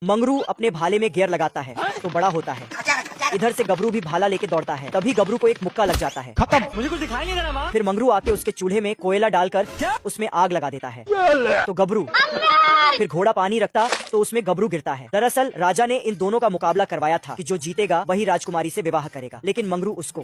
मंगरू अपने भाले में गियर लगाता है तो बड़ा होता है। इधर से गबरू भी भाला लेके दौड़ता है, तभी गबरू को एक मुक्का लग जाता है। खत्म, मुझे कुछ दिखाई नहीं दे रहा। फिर मंगरू आके उसके चूल्हे में कोयला डालकर उसमें आग लगा देता है तो गबरू, फिर घोड़ा पानी रखता तो उसमें गबरू गिरता है। दरअसल राजा ने इन दोनों का मुकाबला करवाया था कि जो जीतेगा वही राजकुमारी से विवाह करेगा, लेकिन मंगरू उसको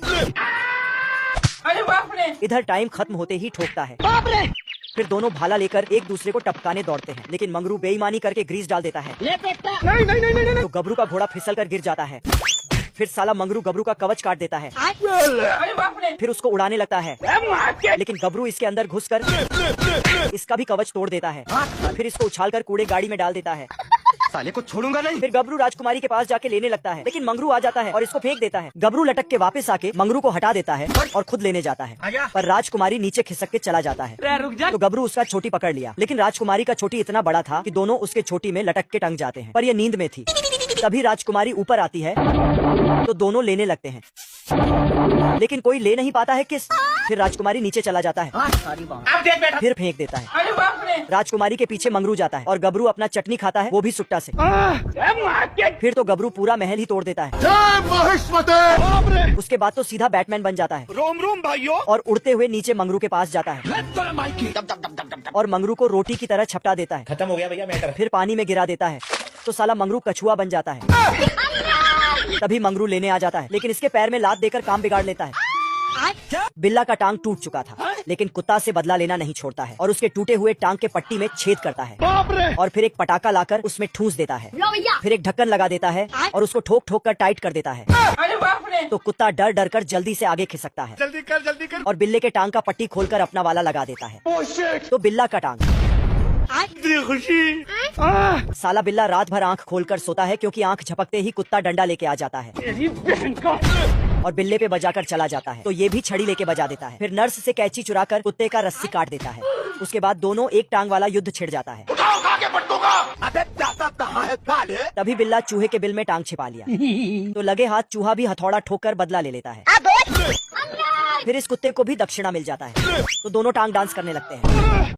इधर टाइम खत्म होते ही ठोकता है। फिर दोनों भाला लेकर एक दूसरे को टपकाने दौड़ते हैं, लेकिन मंगरू बेईमानी करके ग्रीस डाल देता है। तो गबरू का घोड़ा फिसल कर गिर जाता है। फिर साला मंगरू गबरू का कवच काट देता है। फिर उसको उड़ाने लगता है, लेकिन गबरू इसके अंदर घुसकर इसका भी कवच तोड़ देता है। फिर इसको उछालकर कूड़े गाड़ी में डाल देता है। साले को छोड़ूंगा नहीं। फिर गबरू राजकुमारी के पास जाके लेने लगता है, लेकिन मंगरू आ जाता है और इसको फेंक देता है। गबरू लटक के वापस आके मंगरू को हटा देता है और खुद लेने जाता है, पर राजकुमारी नीचे खिसक के चला जाता है। रुक जा। तो गबरू उसका छोटी पकड़ लिया, लेकिन राजकुमारी का छोटी इतना बड़ा था कि दोनों उसके छोटी में लटक के टंग जाते हैं, पर ये नींद में थी। तभी राजकुमारी ऊपर आती है तो दोनों लेने लगते हैं, लेकिन कोई ले नहीं पाता है किस। फिर राजकुमारी नीचे चला जाता है, फिर फेंक देता है। राजकुमारी के पीछे मंगरू जाता है और गबरू अपना चटनी खाता है, वो भी सुट्टा से। फिर तो गबरू पूरा महल ही तोड़ देता है। उसके बाद तो सीधा बैटमैन बन जाता है। रोम रोम भाइयों। और उड़ते हुए नीचे मंगरू के पास जाता है और मंगरू को रोटी की तरह छपटा देता है। खत्म हो गया भैया मैटर। फिर पानी में गिरा देता है तो साला मंगरू कछुआ बन जाता है। तभी मंगरू लेने आ जाता है, लेकिन इसके पैर में लात देकर काम बिगाड़ लेता है। बिल्ला का टांग टूट चुका था, लेकिन कुत्ता से बदला लेना नहीं छोड़ता है और उसके टूटे हुए टांग के पट्टी में छेद करता है और फिर एक पटाखा लाकर उसमें ठूंस देता है। फिर एक ढक्कन लगा देता है और उसको ठोक ठोक कर टाइट कर देता है। तो कुत्ता डर डर कर जल्दी से आगे खिसकता है जल्दी कर। और बिल्ले के टांग का पट्टी खोलकर अपना वाला लगा देता है। तो बिल्ला का टांग, खुशी। साला बिल्ला रात भर आंख खोलकर सोता है, क्योंकि आंख झपकते ही कुत्ता डंडा लेके आ जाता है और बिल्ले पे बजाकर चला जाता है। तो ये भी छड़ी लेके बजा देता है। फिर नर्स से कैंची चुराकर कुत्ते का रस्सी काट देता है। उसके बाद दोनों एक टांग वाला युद्ध छिड़ जाता है। तभी बिल्ला चूहे के बिल में टांग छिपा लिया, तो लगे हाथ चूहा भी हथौड़ा ठोकर बदला ले लेता है। फिर इस कुत्ते को भी दक्षिणा मिल जाता है, तो दोनों टांग डांस करने लगते हैं।